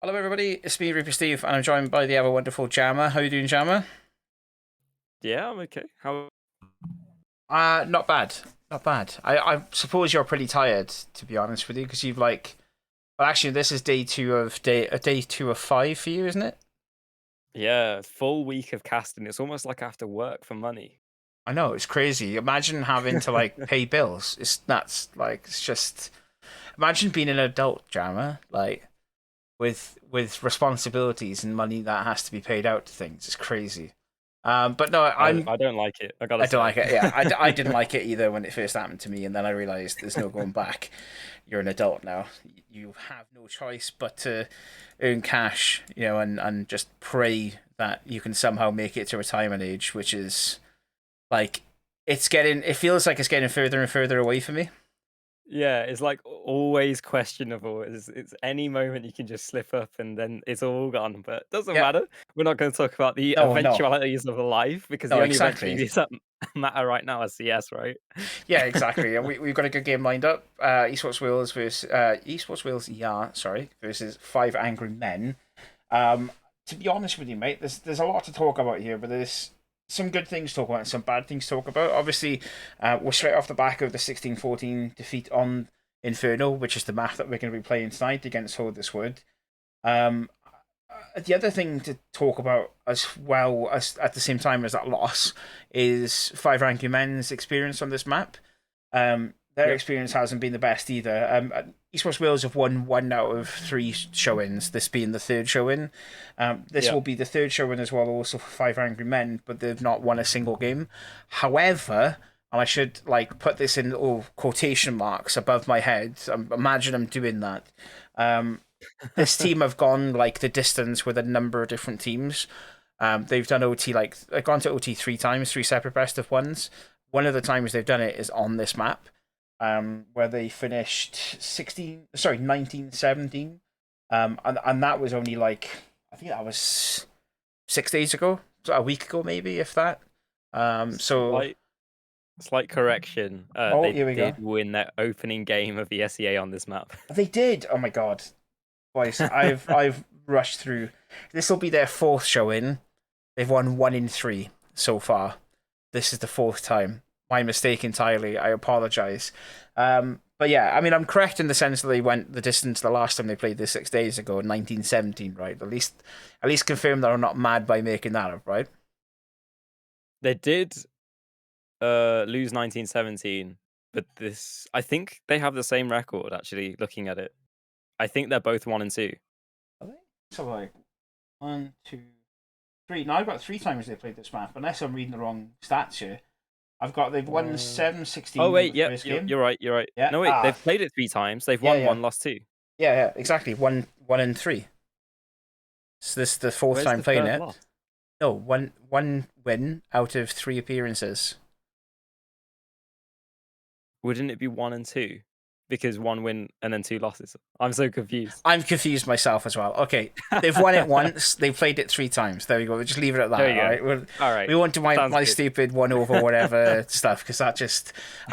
Hello, everybody. It's me, ReaperSteve, and I'm joined by the ever wonderful Jammer. How you doing, Jammer? Yeah, I'm okay. How? Not bad. Not bad. I suppose you're pretty tired, to be honest with you, because you've well, actually, this is day two of five for you, isn't it? Yeah, full week of casting. It's almost like I have to work for money. I know it's crazy. Imagine having to pay bills. It's nuts. It's just imagine being an adult, Jammer, with responsibilities and money that has to be paid out to things. It's crazy. But no, I don't like it. I gotta I don't say. like it. Yeah, I didn't like it either when it first happened to me, and then I realized there's no going back. You're an adult now. You have no choice but to earn cash, and just pray that you can somehow make it to retirement age, which is like it feels like it's getting further and further away from me. Yeah, it's like always questionable. It's any moment you can just slip up and then it's all gone. But it doesn't Yeah. matter. We're not going to talk about the No, no, eventualities of life because no, the only exactly. eventualities that matter right now are CS, right? Yeah, exactly. We've got a good game lined up. Esports Wales versus Esports Wales, yeah, sorry, versus Five Angry Men. To be honest with you, mate, there's a lot to talk about here, but there's some good things to talk about and some bad things to talk about. Obviously, we're straight off the back of the 16-14 defeat on Inferno, which is the map that we're going to be playing tonight against HoldThisWood. Um, the other thing to talk about as well as at the same time as that loss is Five Angry Men's experience on this map. Their Yep. experience hasn't been the best either. Esports Wales have won one out of three show-ins, this being the third show-in. This Yeah. will be the third show-in as well, also for Five Angry Men, but they've not won a single game. However, and I should put this in little quotation marks above my head. Imagine I'm doing that. Um, this team have gone the distance with a number of different teams. They've done OT they've gone to OT three times, three separate best of ones. One of the times they've done it is on this map, where they finished 19-17, and that was only I think that was 6 days ago, so a week ago maybe, if that. So Slight, slight correction. oh, They here we go. did win their opening game of the SEA on this map. They did. Oh my god, boys! I've rushed through. This will be their fourth showing. They've won one in three so far. This is the fourth time. My mistake entirely. I apologize. But yeah, I mean, I'm correct in the sense that they went the distance the last time they played this 6 days ago, 1917, right? At least confirm that I'm not mad by making that up, right? They did lose 1917, but this I think they have the same record actually looking at it. I think they're both 1 and 2. Are they? So one, two, three. Now I've got three times they played this map, unless I'm reading the wrong stats here. They've won 7-16 Oh in the wait, yep, first you're, game. you're right, you're right. Yeah. No wait, they've played it 3 times. They've Yeah, won yeah. 1, lost 2. Yeah, yeah, exactly. One and three. So this is the fourth Where's time the playing third it. loss? No, one win out of three appearances. Wouldn't it be 1 and 2? Because 1 win and then 2 losses. I'm so confused. I'm confused myself as well. Okay, they've won it once. They've played it three times. There we go. We'll just leave it at that. There you All go. right. All right. We won't do Sounds my good. stupid one over whatever stuff, because I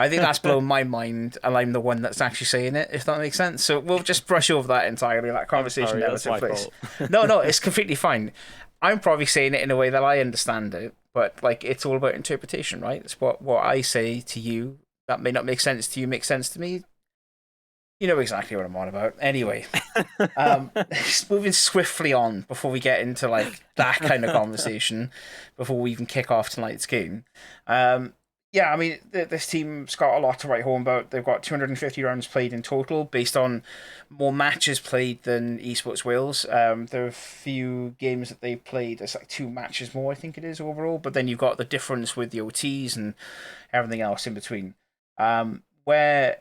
think that's blown my mind, and I'm the one that's actually saying it. If that makes sense. So we'll just brush over that entirely. That I'm conversation sorry, never that's took my place. fault. No, no, it's completely fine. I'm probably saying it in a way that I understand it, but it's all about interpretation, right? It's what I say to you that may not make sense to you makes sense to me. You know exactly what I'm on about. Anyway, moving swiftly on before we get into that kind of conversation, before we even kick off tonight's game. Yeah, I mean, this team's got a lot to write home about. They've got 250 rounds played in total, based on more matches played than Esports Wales. There are a few games that they played. It's two matches more, I think it is overall. But then you've got the difference with the OTs and everything else in between. Where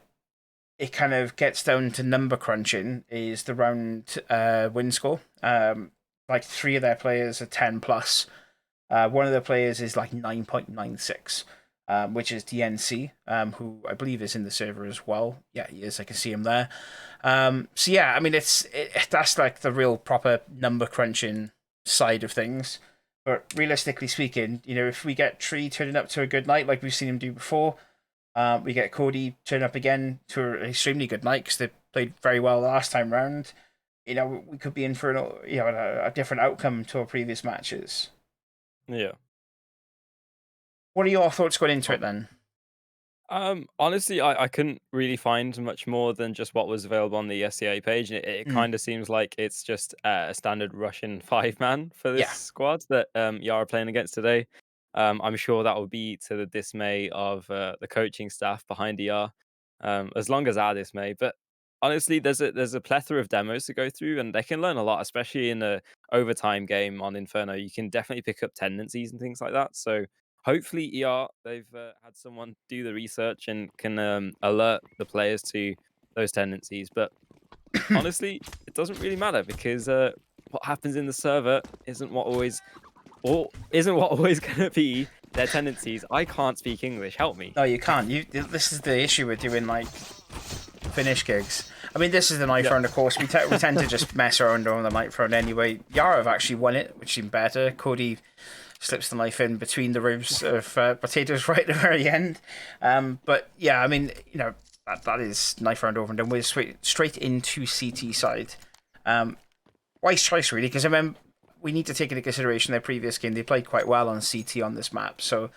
it kind of gets down to number crunching is the round win score. Three of their players are 10 plus. One of the players is 9.96, which is DNC, who I believe is in the server as well. Yeah, he is. I can see him there. So yeah, I mean, that's the real proper number crunching side of things. But realistically speaking, if we get Tree turning up to a good night like we've seen him do before, we get Cody turn up again to an extremely good night because they played very well last time round. we could be in for a different outcome to our previous matches. Yeah. What are your thoughts going into Oh. it then? Honestly, I couldn't really find much more than just what was available on the SCA page. It Mm, kind of seems like it's just a standard Russian 5-man for this yeah. squad that Yara are playing against today. I'm sure that will be to the dismay of the coaching staff behind ER, as long as our dismay. But honestly, there's a plethora of demos to go through, and they can learn a lot, especially in a overtime game on Inferno. You can definitely pick up tendencies and things like that. So hopefully, they've had someone do the research and can alert the players to those tendencies. But honestly, it doesn't really matter because what happens in the server isn't what always going to be their tendencies. I can't speak English. Help me. No, you can't. This is the issue with doing like finish gigs. I mean, this is the knife Yeah. round, of course. We tend to just mess around on the knife round anyway. Yara have actually won it, which seemed better. Cody slips the knife in between the ribs of potatoes right at the very end. But yeah, I mean, that is knife round over and done. We're straight into CT side. Wise choice, really, because I remember we need to take into consideration their previous game. They played quite well on CT on this map, so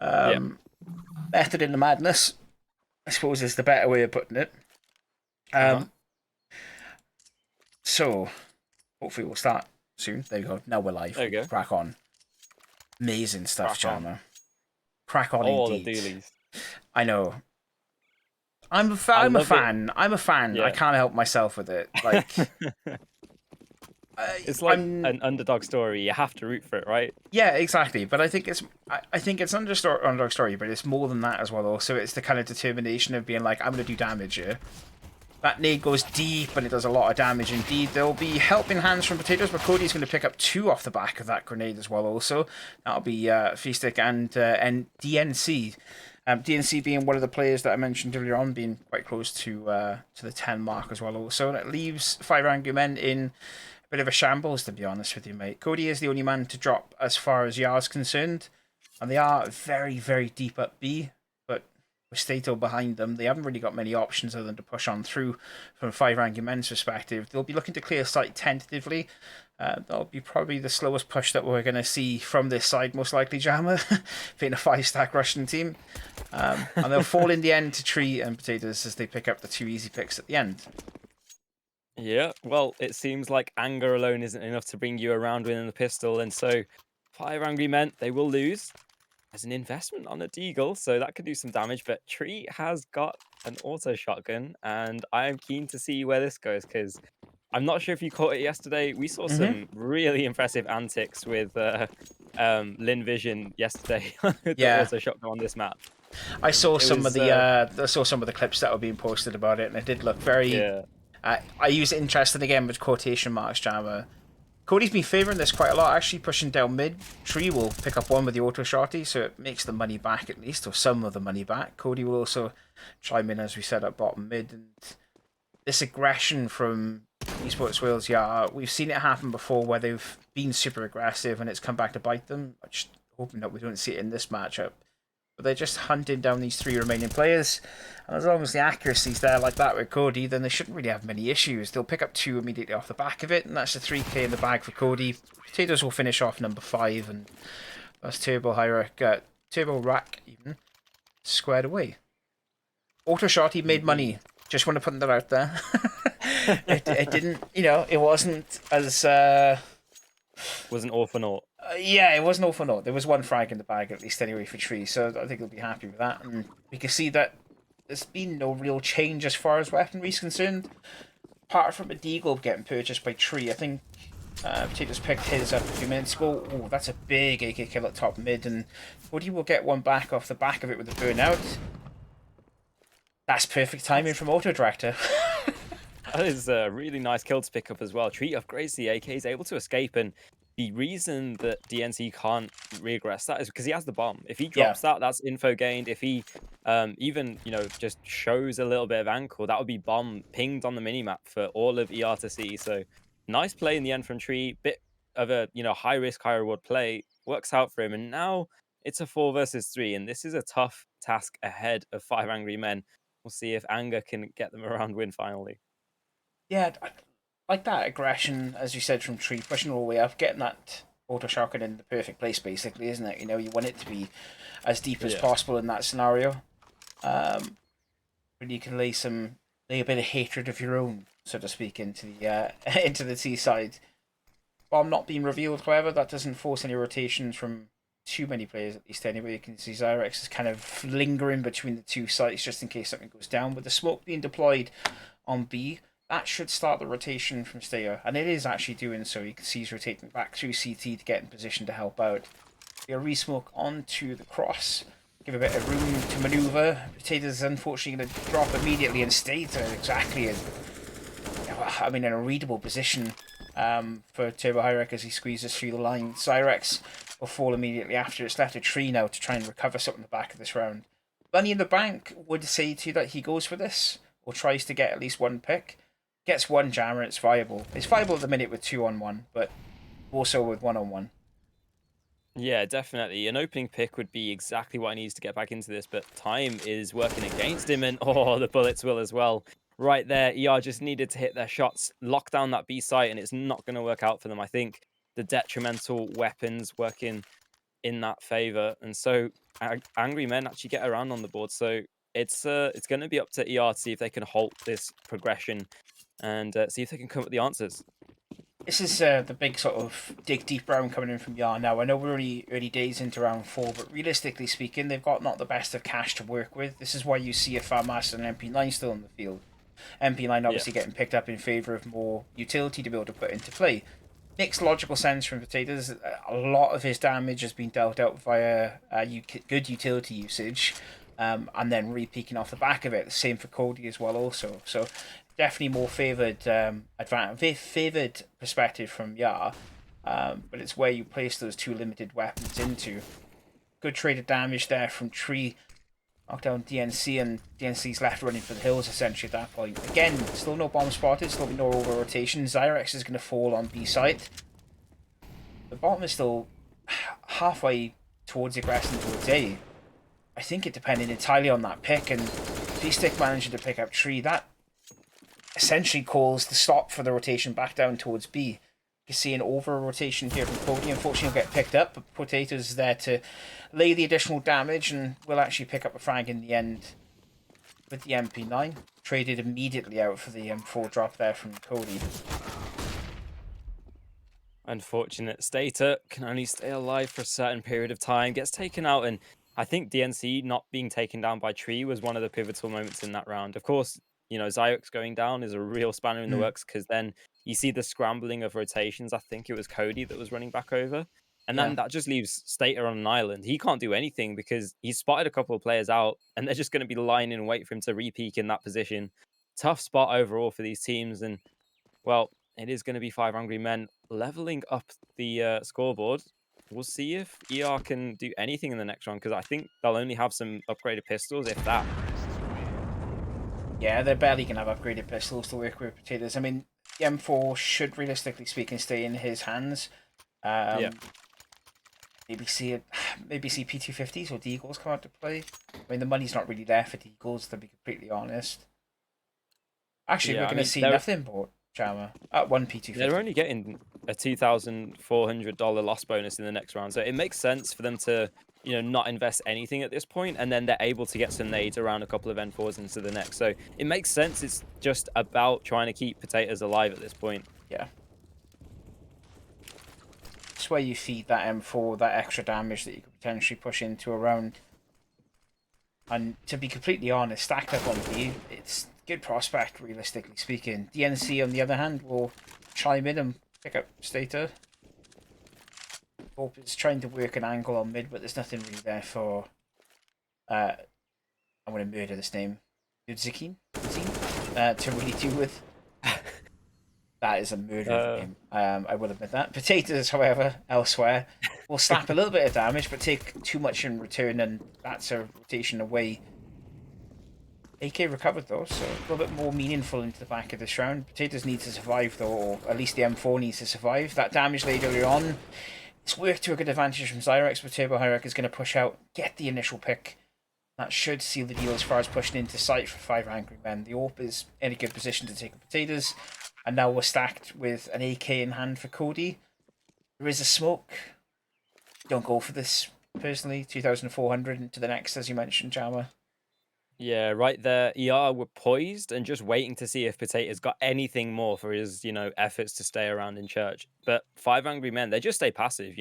Yeah. method in the madness, I suppose, is the better way of putting it. Uh-huh. So hopefully we'll start soon. There you go. Now we're live. There you go. Crack on. Amazing stuff, Crack on. Jammer. Crack on All the indeed. doolies. I know. I'm a love it. fan. I'm a fan. I Yeah. can't help myself with it. Like, It's like I'm an underdog story. You have to root for it, right? yeah, exactly. But I think it's underdog story, but it's more than that as well. Also, it's the kind of determination of being like, I'm going to do damage here. That nade goes deep and it does a lot of damage indeed. There'll be helping hands from Potatoes, but Cody's going to pick up 2 off the back of that grenade as well also. That'll be Feastick and DNC. DNC being one of the players that I mentioned earlier on, being quite close to the 10 mark as well also. And it leaves 5 angry men in a bit of a shambles, to be honest with you, mate. Cody is the only man to drop as far as Yar's concerned. And they are very, very deep up B. But with Stato behind them, they haven't really got many options other than to push on through from 5 ranking men's perspective. They'll be looking to clear site tentatively. That'll be probably the slowest push that we're going to see from this side, most likely, Jammer, being a 5-stack Russian team. And they'll fall in the end to Tree and Potatoes as they pick up the 2 easy picks at the end. Yeah, well, it seems like anger alone isn't enough to bring you around winning the pistol, and so 5 angry men, they will lose as an investment on a deagle, so that could do some damage, but Tree has got an auto shotgun, and I am keen to see where this goes, because I'm not sure if you caught it yesterday. We saw some really impressive antics with Lin Vision yesterday with the Yeah. auto shotgun on this map. I saw It some was, of the clips that were being posted about it, and it did look very. yeah. I use interesting again with quotation marks, Jammer. Cody's been favouring this quite a lot, actually pushing down mid. Tree will pick up 1 with the auto shotty, so it makes the money back at least, or some of the money back. Cody will also chime in, as we said, at bottom mid. And this aggression from Esports Wales, yeah, we've seen it happen before where they've been super aggressive and it's come back to bite them. I'm just hoping that we don't see it in this matchup. But they're just hunting down these 3 remaining players. And as long as the accuracy's there like that with Cody, then they shouldn't really have many issues. They'll pick up 2 immediately off the back of it, and that's a 3k in the bag for Cody. Potatoes will finish off number 5, and that's Turbo Rack even squared away. Auto shot, he made money. Just want to put that out there. it didn't, it wasn't as... Was an all for naught. Yeah, it wasn't all for naught. There was 1 frag in the bag, at least anyway, for Tree, so I think they'll be happy with that. And we can see that there's been no real change as far as weaponry is concerned. Apart from a deagle getting purchased by Tree, I think Potatoes picked his up a few minutes ago. Oh, that's a big AK kill at top mid, and Cody will get 1 back off the back of it with a burnout. That's perfect timing from Auto Director. That is a really nice kill to pick up as well. Tree upgrades the AK, is able to escape, and the reason that DNC can't regress that is because he has the bomb. If he drops that, that's info gained. If he even, just shows a little bit of ankle, that would be bomb pinged on the minimap for all of ER to see. So nice play in the end from Tree. Bit of a, high risk, high reward play. Works out for him. And now it's a 4 versus 3, and this is a tough task ahead of 5 angry men. We'll see if anger can get them around win finally. Yeah, like that aggression, as you said, from Tree, pushing all the way up, getting that auto shotgun in the perfect place, basically, isn't it? You know, you want it to be as deep as Yeah. possible in that scenario. When you can lay a bit of hatred of your own, so to speak, into the into the T side. Bomb not being revealed, however, that doesn't force any rotations from too many players, at least anyway. You can see Zyrex is kind of lingering between the two sites just in case something goes down. With the smoke being deployed on B, that should start the rotation from Stayer, and it is actually doing so. You can see he's rotating back through CT to get in position to help out. A resmoke onto the cross, give a bit of room to maneuver. Potatoes is unfortunately going to drop immediately and stay to exactly in a readable position for Turbo Hyrek as he squeezes through the line. Cyrex will fall immediately after. It's left a Tree now to try and recover something in the back of this round. Money in the Bank would say to you that he goes for this, or tries to get at least one pick. Gets one jammer, it's viable. It's viable at the minute with 2-on-1, but also with 1-on-1. Yeah, definitely. An opening pick would be exactly what he needs to get back into this, but time is working against him, and the bullets will as well. Right there, ER just needed to hit their shots, lock down that B site, and it's not going to work out for them. I think the detrimental weapons working in that favor, and so Angry Men actually get around on the board. So it's going to be up to ER to see if they can halt this progression and see if they can come up with the answers. This is the big sort of dig deep round coming in from Yarn now. I know we're only early days into round 4, but realistically speaking, they've got not the best of cash to work with. This is why you see a Farmaster and MP9 still in the field. MP9 obviously getting picked up in favour of more utility to be able to put into play. Makes logical sense from Potatoes. A lot of his damage has been dealt out via good utility usage, and then re-peeking off the back of it. The same for Cody as well also. So definitely more favoured favoured perspective from Yar, but it's where you place those two limited weapons into. Good trade of damage there from Tree. Knock down DNC, and DNC's left running for the hills essentially at that point. Again, still no bomb spotted, still no over rotation. Zyrex is going to fall on B site. The bottom is still halfway towards aggressing towards A. I think it depended entirely on that pick, and V-Stick managing to pick up Tree, that essentially calls the stop for the rotation back down towards B. You can see an over rotation here from Cody. Unfortunately, will get picked up, but Potatoes is there to lay the additional damage and will actually pick up a frag in the end with the MP9. Traded immediately out for the M4 drop there from Cody. Unfortunate. Stater can only stay alive for a certain period of time, gets taken out, and I think DNC not being taken down by Tree was one of the pivotal moments in that round. Of course, Zyux going down is a real spanner in the works, because then you see the scrambling of rotations. I think it was Cody that was running back over. And then that just leaves Stater on an island. He can't do anything because he's spotted a couple of players out, and they're just going to be lying in wait for him to re-peak in that position. Tough spot overall for these teams, and well, it is going to be 5 Angry Men leveling up the scoreboard. We'll see if ER can do anything in the next round, because I think they'll only have some upgraded pistols, if that. Yeah, they're barely going to have upgraded pistols to work with Potatoes. I mean, the M4 should, realistically speaking, stay in his hands. Maybe see P250s or Deagles come out to play. I mean, the money's not really there for Deagles, to be completely honest. Actually, we're going to see nothing but Jammer at 1 P250. They're only getting a $2,400 loss bonus in the next round, so it makes sense for them to, not invest anything at this point, and then they're able to get some nades around a couple of N4s into the next. So it makes sense. It's just about trying to keep Potatoes alive at this point. Yeah. It's where you feed that M4 that extra damage that you could potentially push into a round. And to be completely honest, stacked up on B, it's good prospect, realistically speaking. DNC, on the other hand, will chime in and pick up Stater. Hope is trying to work an angle on mid, but there's nothing really there for... I'm going to murder this name. Yudzikin? To really deal with. That is a murder name. I will admit that. Potatoes, however, elsewhere, will slap a little bit of damage, but take too much in return, and that's a rotation away. AK recovered though, so a little bit more meaningful into the back of this round. Potatoes need to survive though, or at least the M4 needs to survive. That damage laid earlier on, it's worked to a good advantage from Zyrex, but Turbo Hyrek is going to push out, get the initial pick. That should seal the deal as far as pushing into sight for 5 Angry Men. The AWP is in a good position to take the Potatoes. and now we're stacked with an AK in hand for Cody. There is a smoke. Don't go for this personally. 2,400 into the next, as you mentioned, Jammer. Yeah, right there. ER were poised and just waiting to see if Potato's got anything more for his, efforts to stay around in church. But five angry men, they just stay passive.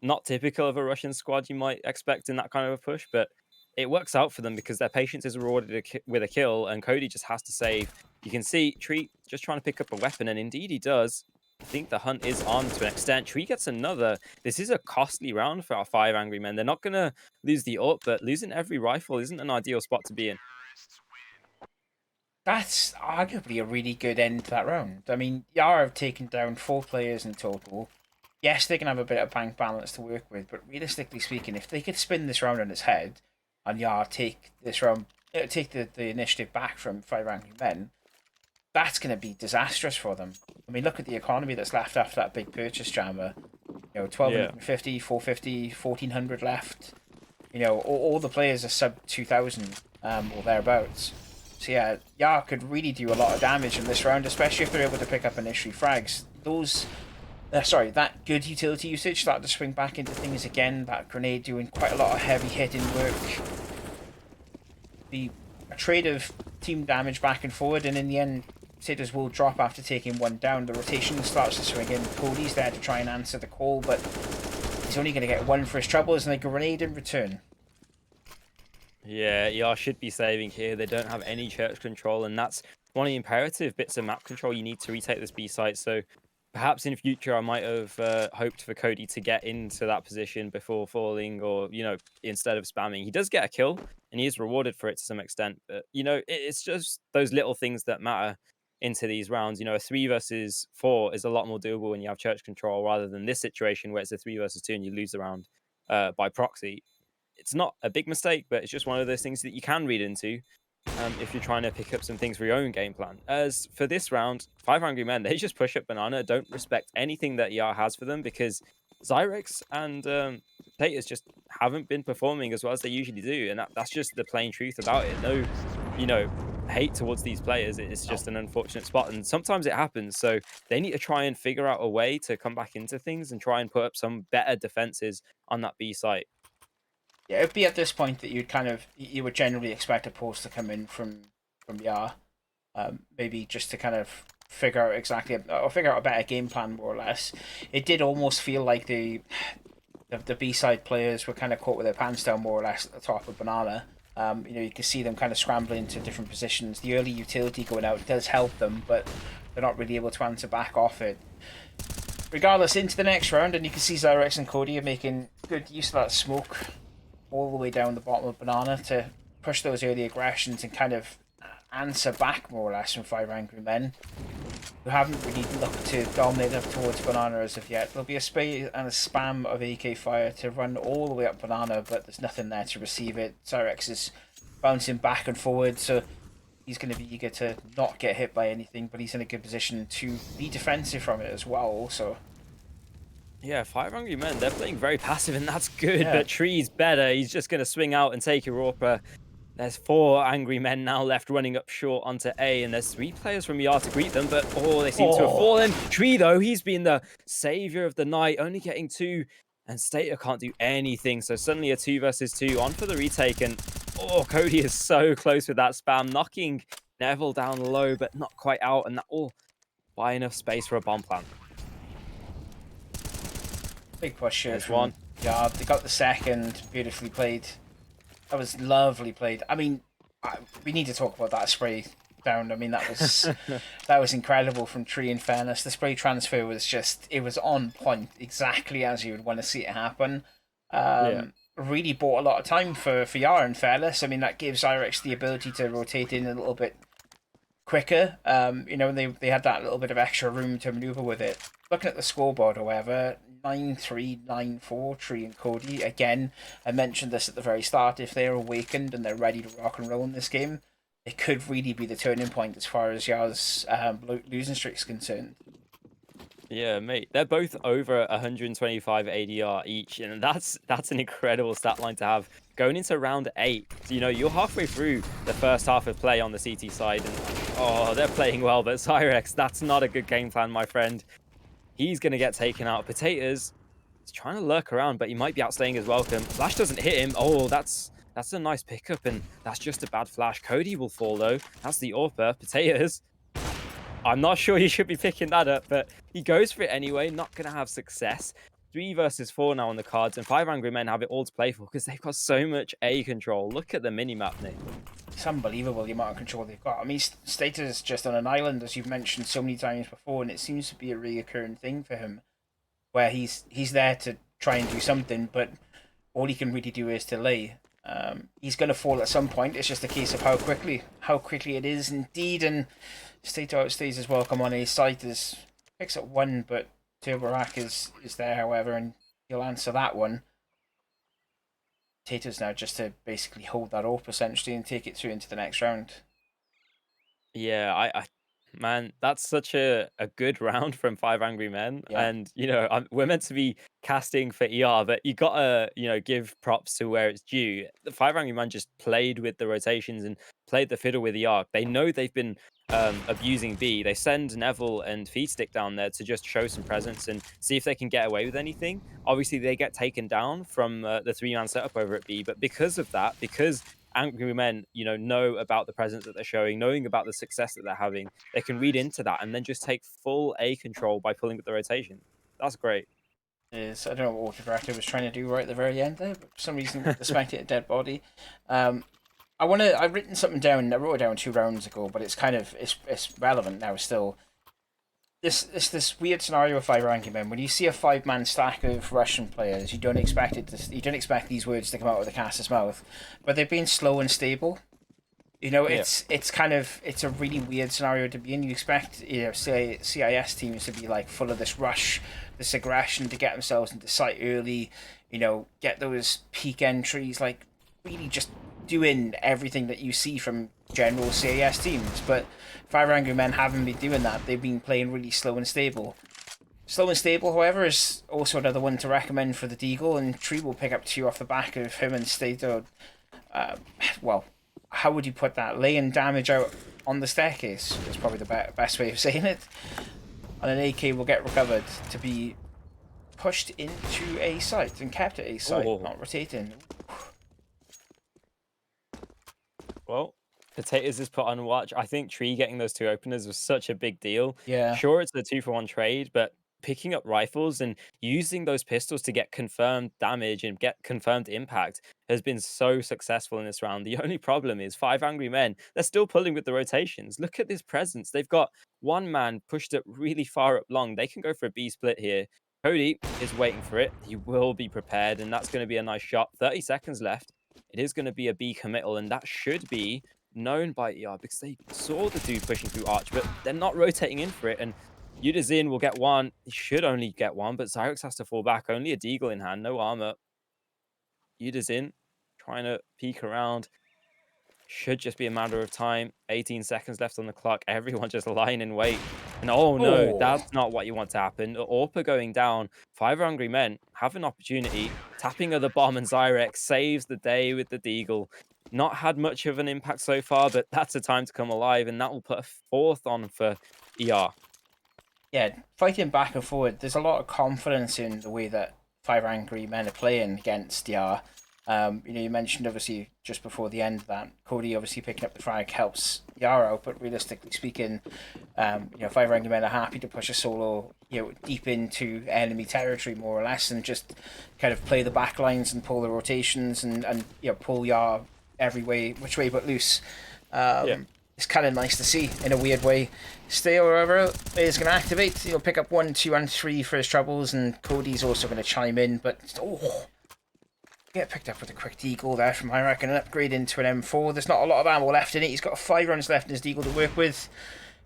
Not typical of a Russian squad you might expect in that kind of a push, but it works out for them because their patience is rewarded with a kill, and Cody just has to save. You can see Tree just trying to pick up a weapon, and indeed he does. I think the hunt is on to an extent. Tree gets another. This is a costly round for our five angry men. They're not going to lose the up, but losing every rifle isn't an ideal spot to be in. That's arguably a really good end to that round. I mean, Yara have taken down 4 players in total. Yes, they can have a bit of bank balance to work with, but realistically speaking, if they could spin this round on its head and Yara take this round, take the initiative back from five angry men, that's going to be disastrous for them. I mean, look at the economy that's left after that big purchase, Jammer. Yeah. 1250, 450, 1400 left. All the players are sub 2000 or thereabouts. So yeah, Yar could really do a lot of damage in this round, especially if they're able to pick up initial frags. That good utility usage started to swing back into things again. That grenade doing quite a lot of heavy hitting work. Be a trade of team damage back and forward, and in the end, Potatoes will drop after taking one down. The rotation starts to swing in. Cody's there to try and answer the call, but he's only going to get one for his troubles and a grenade in return. Yeah, ER should be saving here. They don't have any church control, and that's one of the imperative bits of map control you need to retake this B site. So perhaps in future, I might have hoped for Cody to get into that position before falling, or, instead of spamming. He does get a kill, and he is rewarded for it to some extent. But, it's just those little things that matter into these rounds. A 3 versus 4 is a lot more doable when you have church control rather than this situation where it's a 3 versus 2 and you lose the round by proxy. It's not a big mistake, but it's just one of those things that you can read into if you're trying to pick up some things for your own game plan. As for this round, five angry men, they just push up banana, don't respect anything that ER has for them because Zyrex and Taters just haven't been performing as well as they usually do, and that's just the plain truth about it. No, hate towards these players. It's just an unfortunate spot, and sometimes it happens. So they need to try and figure out a way to come back into things and try and put up some better defenses on that B site. Yeah, it'd be at this point that you would generally expect a post to come in from Yar, maybe just to kind of figure out a better game plan more or less. It did almost feel like the B side players were kind of caught with their pants down more or less at the top of banana. You can see them kind of scrambling to different positions. The early utility going out does help them, but they're not really able to answer back off it. Regardless, into the next round, and you can see Zyrex and Cody are making good use of that smoke all the way down the bottom of banana to push those early aggressions and kind of answer back more or less from five angry men who haven't really looked to dominate up towards banana as of yet. There'll be a spray and a spam of AK fire to run all the way up banana, but there's nothing there to receive it. Zyrex is bouncing back and forward, so he's going to be eager to not get hit by anything, but he's in a good position to be defensive from it as well also. Yeah, five angry men, they're playing very passive, and that's good, Yeah. but Tree's better. He's just going to swing out and take Europa. There's 4 angry men now left running up short onto A, and there's 3 players from ER to greet them, but they seem to have fallen. Tree, though, he's been the savior of the night, only getting 2, and Stater can't do anything, so suddenly a 2 versus 2 on for the retake, and Cody is so close with that spam, knocking Neville down low, but not quite out, and that will buy enough space for a bomb plant. Big push here. There's one. Yeah, they got the second. Beautifully played. That was lovely played. I mean, we need to talk about that spray down. I mean, that was incredible from Tree. In fairness, the spray transfer was it was on point, exactly as you would want to see it happen. Really bought a lot of time for Yara. In fairness, I mean that gives Zyrex the ability to rotate in a little bit quicker. They had that little bit of extra room to maneuver with it. Looking at the scoreboard, however, 9-3, 9-4, Tree and Cody. Again, I mentioned this at the very start. If they're awakened and they're ready to rock and roll in this game, it could really be the turning point as far as Yar's losing streak's concerned. Yeah, mate. They're both over 125 ADR each, and that's an incredible stat line to have. going into round 8, you know, you're halfway through the first half of play on the CT side, and oh, they're playing well, but Cyrex, that's not a good game plan, my friend. He's going to get taken out. Potatoes, he's trying to lurk around, but he might be outstaying his welcome. Flash doesn't hit him. Oh, that's a nice pickup, and that's just a bad flash. Cody will fall, though. That's the AWPer. Potatoes, I'm not sure you should be picking that up, but he goes for it anyway. Not going to have success. 3 versus 4 now on the cards, and 5 Angry Men have it all to play for because they've got so much A control. Look at the minimap, Nick. It's unbelievable the amount of control they've got. I mean, Status just on an island, as you've mentioned so many times before, and it seems to be a reoccurring thing for him, where he's there to try and do something, but all he can really do is to lay. He's going to fall at some point. It's just a case of how quickly it is indeed. And Stato outstays as well. Come on, A site is picks up one, but Turborak is there, however, and he'll answer that one. Potatoes now just to basically hold that up essentially and take it through into the next round. Yeah, man, that's such a good round from 5 Angry Men. Yeah. And, you know, we're meant to be casting for ER, but you gotta, you know, give props to where it's due. The 5 Angry Men just played with the rotations and played the fiddle with ER. They know they've been abusing B. They send Neville and Feedstick down there to just show some presence and see if they can get away with anything. Obviously, they get taken down from the 3-man setup over at B, but because of that, because Angry Men, you know about the presence that they're showing, knowing about the success that they're having, they can read into that and then just take full A control by pulling with the rotation. That's great. I don't know what Autocorrector was trying to do right at the very end there, but for some reason the spectator dead body. I've written something down. I wrote it down 2 rounds ago, but it's kind of it's relevant now still. This weird scenario of 5 Angry Men. When you see a 5-man stack of Russian players, you don't expect these words to come out of the caster's mouth, but they're being slow and stable. You know, it's a really weird scenario to be in. You expect, you know, say CIS teams to be like full of this rush, this aggression to get themselves into site early, you know, get those peak entries, like really just doing everything that you see from general CIS teams. But 5 Angry Men haven't been doing that. They've been playing really slow and stable. Slow and stable, however, is also another one to recommend for the Deagle, and Tree will pick up 2 off the back of him and Stato. Well, how would you put that? Laying damage out on the staircase is probably the best way of saying it. And an AK will get recovered to be pushed into A site and kept at A site, not rotating. Well, Potatoes is put on watch. I think Tree getting those 2 openers was such a big deal. Yeah. Sure, it's a 2-for-1 trade, but picking up rifles and using those pistols to get confirmed damage and get confirmed impact has been so successful in this round. The only problem is 5 Angry Men, they're still pulling with the rotations. Look at this presence. They've got 1 man pushed up really far up long. They can go for a B split here. Cody is waiting for it. He will be prepared, and that's going to be a nice shot. 30 seconds left. It is going to be a B committal, and that should be known by ER because they saw the dude pushing through Arch, but they're not rotating in for it. And Udazin will get 1. He should only get 1, but Zyrex has to fall back. Only a Deagle in hand, no armor. Udazin trying to peek around. Should just be a matter of time. 18 seconds left on the clock. Everyone just lying in wait. And oh no, that's not what you want to happen. AWPer going down. 5 Angry Men have an opportunity. Tapping of the bomb, and Zyrex saves the day with the Deagle. Not had much of an impact so far, but that's a time to come alive, and that will put a 4th on for ER. Yeah, fighting back and forward. There's a lot of confidence in the way that 5 Angry Men are playing against ER. You know, you mentioned obviously just before the end that Cody obviously picking up the frag helps Yara out, but realistically speaking, you know, 5 Angry Men are happy to push a solo, you know, deep into enemy territory more or less, and just kind of play the back lines and pull the rotations and you know, pull Yara every way, which way but loose. It's kind of nice to see in a weird way. Stay however is going to activate. He'll pick up 1, 2, and 3 for his troubles, and Cody's also going to chime in, but get picked up with a quick deagle there from I reckon, an upgrade into an M4. There's not a lot of ammo left in it. He's got 5 rounds left in his deagle to work with,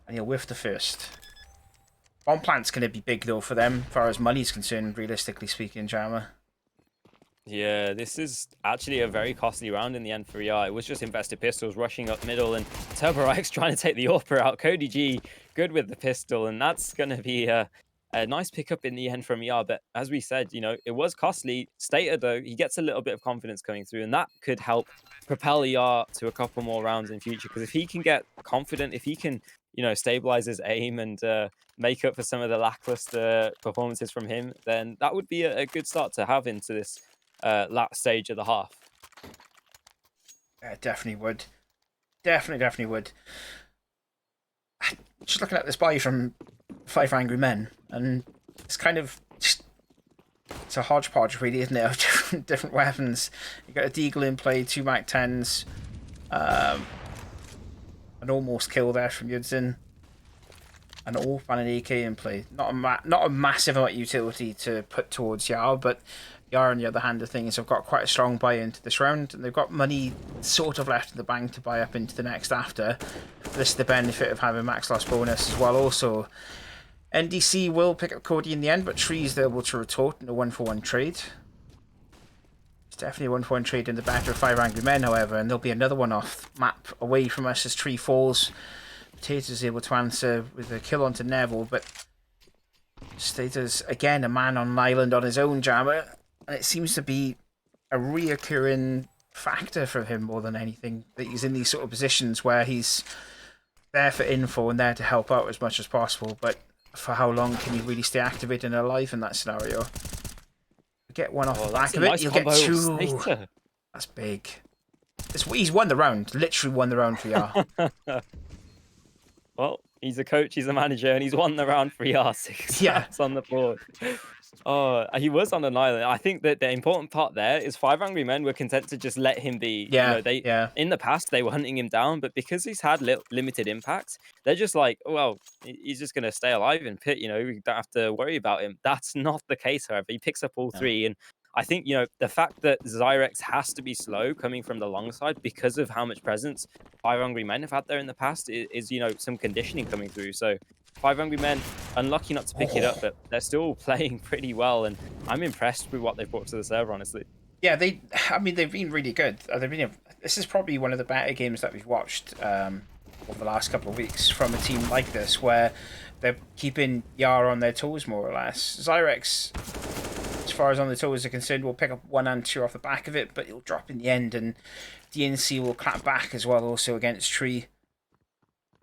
and he'll whiff the first. Bomb plant's going to be big though for them, as far as money's concerned, realistically speaking, Jammer. Yeah, this is actually a very costly round in the end for ER. It was just invested pistols rushing up middle, and TurboRx trying to take the AWPer out. Cody G good with the pistol, and that's going to be a nice pickup in the end from ER. But as we said, it was costly. Stater, though, he gets a little bit of confidence coming through, and that could help propel ER to a couple more rounds in future. Because if he can get confident, if he can, stabilize his aim and make up for some of the lackluster performances from him, then that would be a good start to have into this last stage of the half. Yeah, definitely would. Definitely would. Just looking at this buy from 5 Angry Men, and it's kind of just, it's a hodgepodge, really, isn't it, of different weapons. You got a Deagle in play, 2 Mac 10s, an almost kill there from Yudzin, an AWP and an AK in play. Not a massive amount of utility to put towards Yar, but Yar, on the other hand of things, have got quite a strong buy into this round, and they've got money sort of left in the bank to buy up into the next after. This is the benefit of having max loss bonus as well. Also, NDC will pick up Cody in the end, but Tree's able to retort in a 1-for-1 trade. It's definitely a 1-for-1 trade in the better of 5 Angry Men, however, and there'll be another one off map away from us as Tree falls. Potatoes able to answer with a kill onto Neville, but Stater's again a man on an island on his own, Jammer. And it seems to be a reoccurring factor for him more than anything, that he's in these sort of positions where he's there for info and there to help out as much as possible. But for how long can he really stay activated and alive in that scenario? You get one off the back of it, you'll get 2. That's big. He's won the round, literally won the round for Yar. Well, he's a coach, he's a manager, and he's won the round for ER. 6 stats on the board. Oh, he was on an island. I think that the important part there is 5 Angry Men were content to just let him be. In the past, they were hunting him down, but because he's had limited impact, they're just like, well, he's just going to stay alive in pit. We don't have to worry about him. That's not the case, however. He picks up all 3, and I think, the fact that Zyrex has to be slow coming from the long side because of how much presence 5 Angry Men have had there in the past is some conditioning coming through. So 5 Angry Men, unlucky not to pick it up, but they're still playing pretty well, and I'm impressed with what they've brought to the server, honestly. Yeah, they've been really good. This is probably one of the better games that we've watched over the last couple of weeks from a team like this, where they're keeping Yar on their toes, more or less. Zyrex, as far as on the toes are concerned, will pick up 1 and 2 off the back of it, but he'll drop in the end, and DNC will clap back as well, also against Tree.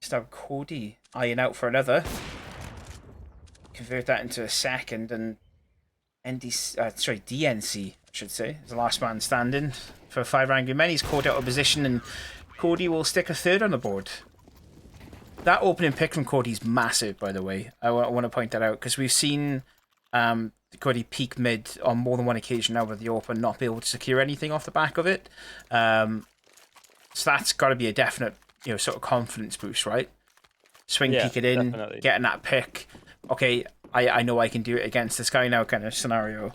Just have Cody eyeing out for another. Convert that into a second, and DNC, I should say, is the last man standing for 5 Angry Men. He's caught out of position, and Cody will stick a 3rd on the board. That opening pick from Cody's massive, by the way. I want to point that out, because we've seen Cody peak mid on more than one occasion now with the open, not be able to secure anything off the back of it. So that's got to be a definite, sort of confidence boost, right? Swing peek it in, definitely. Getting that pick. Okay, I know I can do it against this guy now, kind of scenario.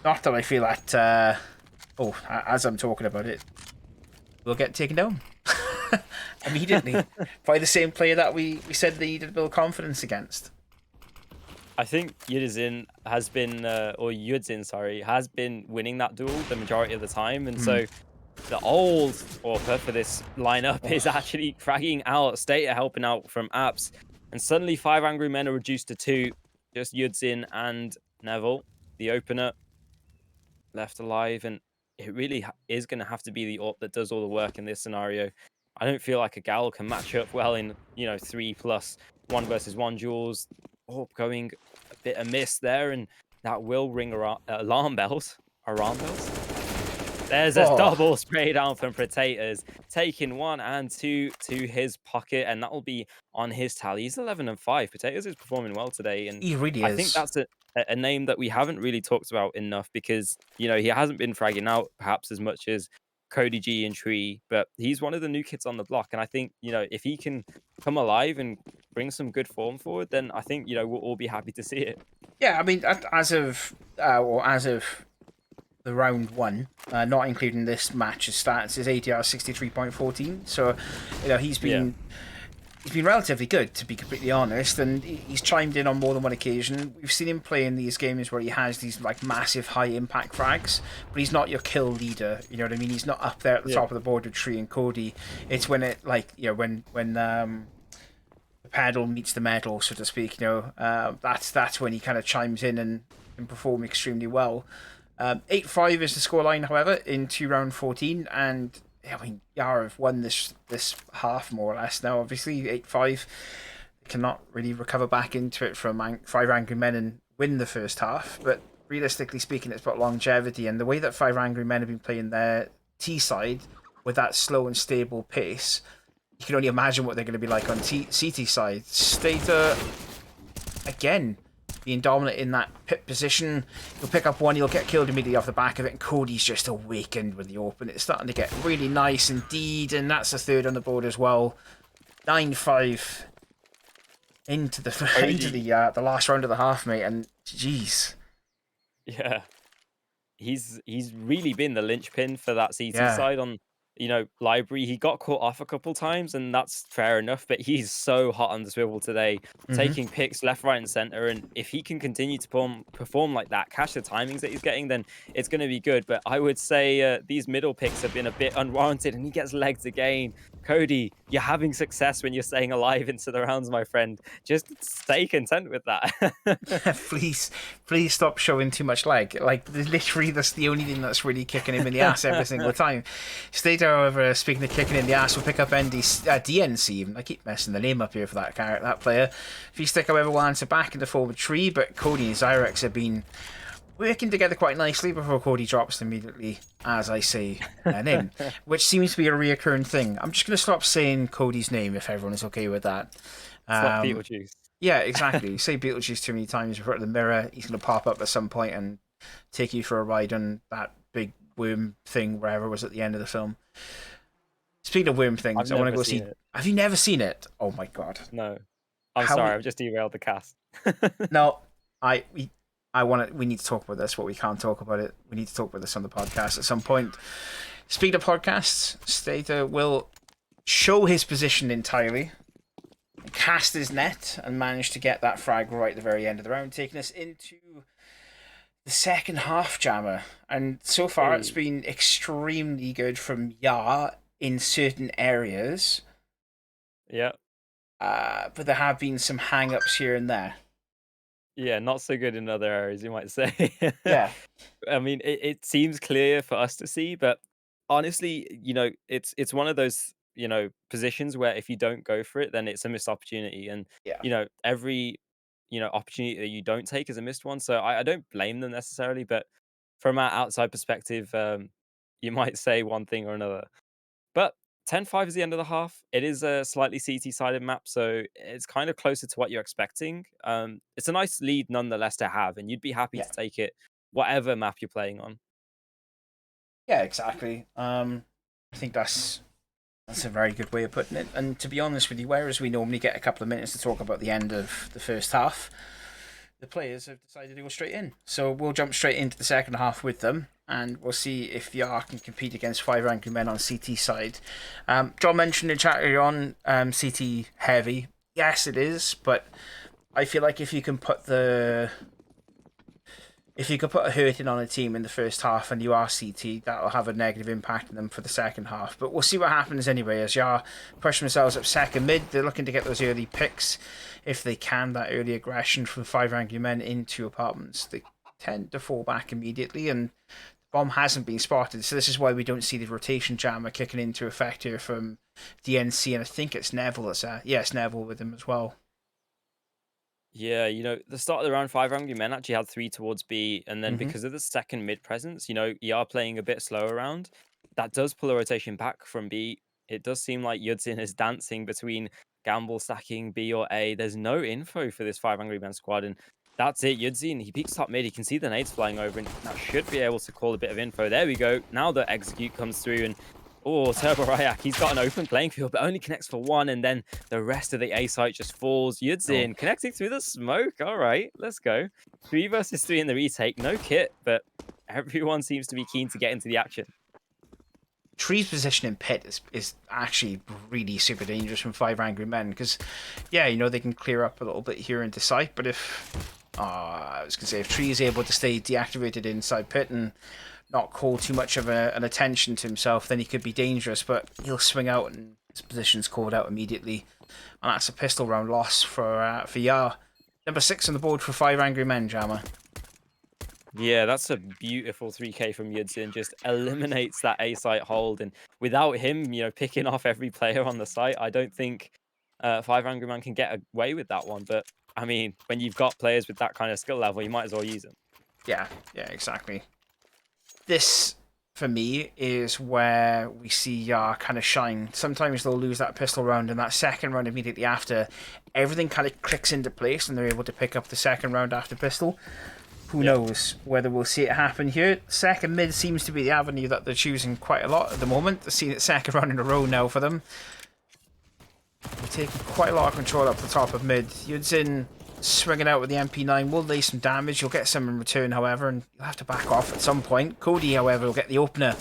Not that I feel that, as I'm talking about it, we'll get taken down immediately by the same player that we said they needed to build confidence against. I think Yudzin has been winning that duel the majority of the time, and so the old AWPer for this lineup is actually fragging out, Stater helping out from apps, and suddenly 5 Angry Men are reduced to 2, just Yudzin and Neville, the opener, left alive, and it really is going to have to be the AWP that does all the work in this scenario. I don't feel like a Gal can match up well in 3+1 versus 1 duels. AWP going a bit amiss there, and that will ring alarm bells. Alarm bells? There's a double spray down from Potatoes, taking 1 and 2 to his pocket, and that will be on his tally. He's 11 and 5. Potatoes is performing well today, and he really is. I think that's a name that we haven't really talked about enough, because he hasn't been fragging out perhaps as much as Cody G and Tree, but he's one of the new kids on the block, and I think if he can come alive and bring some good form forward, then I think we'll all be happy to see it. Yeah, I mean, as of the round 1, not including this match's stats, his ADR 63.14. So he's been relatively good, to be completely honest, and he's chimed in on more than one occasion. We've seen him play in these games where he has these like massive high impact frags, but he's not your kill leader. You know what I mean? He's not up there at the top of the board with Tree and Cody. It's when it when pedal meets the metal, so to speak. That's when he kind of chimes in and can perform extremely well. 8-5 is the scoreline, however, into round 14, and I mean, Yara have won this half more or less now. Obviously, 8-5 cannot really recover back into it from 5 Angry Men and win the first half, but realistically speaking, it's about longevity, and the way that 5 Angry Men have been playing their T side with that slow and stable pace, you can only imagine what they're going to be like on CT side. Stater, again, being dominant in that pit position. He'll pick up one, he'll get killed immediately off the back of it, and Cody's just awakened with the open. It's starting to get really nice indeed, and that's a third on the board as well. 9-5 into the last round of the half, mate, and jeez. Yeah. He's really been the linchpin for that CT side on, Library. He got caught off a couple times, and that's fair enough, but he's so hot on the swivel today, taking picks left, right, and center. And if he can continue to perform like that, catch the timings that he's getting, then it's going to be good. But I would say these middle picks have been a bit unwarranted, and he gets legged again. Cody, you're having success when you're staying alive into the rounds, my friend. Just stay content with that. please stop showing too much leg. Like, literally, that's the only thing that's really kicking him in the ass every single time. Stater, however, speaking of kicking in the ass, will pick up DNC. Even. I keep messing the name up here for that player. If you stick, however, will answer back in the forward tree, but Cody and Zyrex have been working together quite nicely before Cody drops immediately, as I say their name, which seems to be a reoccurring thing. I'm just going to stop saying Cody's name if everyone is okay with that. It's like Beetlejuice. Yeah, exactly. You say Beetlejuice too many times in front of the mirror, he's going to pop up at some point and take you for a ride on that big worm thing, wherever it was at the end of the film. Speaking of worm things, I want to go see it. Have you never seen it? Oh my god. No. I'm sorry, I've just derailed the cast. No, we need to talk about this, but we can't talk about it. We need to talk about this on the podcast at some point. Speaking of podcasts, Stater will show his position entirely, cast his net, and manage to get that frag right at the very end of the round, taking us into the second half, Jammer. And so far, it's been extremely good from Yar in certain areas. Yeah. But there have been some hang-ups here and there. Yeah, not so good in other areas, you might say. Yeah. I mean, it seems clear for us to see, but honestly, it's one of those, positions where if you don't go for it, then it's a missed opportunity. And, every, opportunity that you don't take is a missed one. So I don't blame them necessarily, but from our outside perspective, you might say one thing or another. But 10-5 is the end of the half. It is a slightly CT-sided map, so it's kind of closer to what you're expecting. It's a nice lead nonetheless to have, and you'd be happy to take it whatever map you're playing on. Yeah, exactly. I think that's a very good way of putting it. And to be honest with you, whereas we normally get a couple of minutes to talk about the end of the first half, the players have decided to go straight in. So we'll jump straight into the second half with them, and we'll see if Yar can compete against 5 Angry Men on CT side. John mentioned in chat earlier on CT heavy. Yes, it is, but I feel like if you can put a hurting on a team in the first half and you are CT, that'll have a negative impact on them for the second half. But we'll see what happens anyway. As Yar push themselves up second mid, they're looking to get those early picks if they can, that early aggression from 5 Angry Men into apartments. They tend to fall back immediately, and the bomb hasn't been spotted. So this is why we don't see the rotation jammer kicking into effect here from DNC, and I think it's Neville that's it's Neville with him as well. Yeah, the start of the round, 5 Angry Men actually had 3 towards B, and then because of the second mid presence, you are playing a bit slower around. That does pull a rotation back from B. It does seem like Yudzin is dancing between gamble stacking B or A. There's no info for this 5 Angry Men squad, and that's it. Yudzin, he peeks top mid, he can see the nades flying over, and now should be able to call a bit of info. There we go. Now the execute comes through, and Turbo Ryak, he's got an open playing field, but only connects for one, and then the rest of the A site just falls. Yudzin connecting through the smoke. All right, let's go. 3 versus 3 in the retake. No kit, but everyone seems to be keen to get into the action. Tree's position in pit is actually really super dangerous from 5 Angry Men, because, they can clear up a little bit here into sight, but if Tree is able to stay deactivated inside pit and not call too much of an attention to himself, then he could be dangerous, but he'll swing out and his position's called out immediately. and that's a pistol round loss for Yar. Number 6 on the board for 5 Angry Men, Jammer. Yeah, that's a beautiful 3K from Yudsin. Just eliminates that A site hold, and without him, picking off every player on the site, I don't think 5 Angry Man can get away with that one. But I mean, when you've got players with that kind of skill level, you might as well use them. Yeah, exactly. This, for me, is where we see Yar kind of shine. Sometimes they'll lose that pistol round, and that second round immediately after, everything kind of clicks into place, and they're able to pick up the second round after pistol. Who knows whether we'll see it happen here. Second mid seems to be the avenue that they're choosing quite a lot at the moment. They're seeing it second round in a row now for them. They're taking quite a lot of control up the top of mid. Yudsin swinging out with the MP9 will lay some damage. You'll get some in return, however, and you'll have to back off at some point. Cody, however, will get the opener,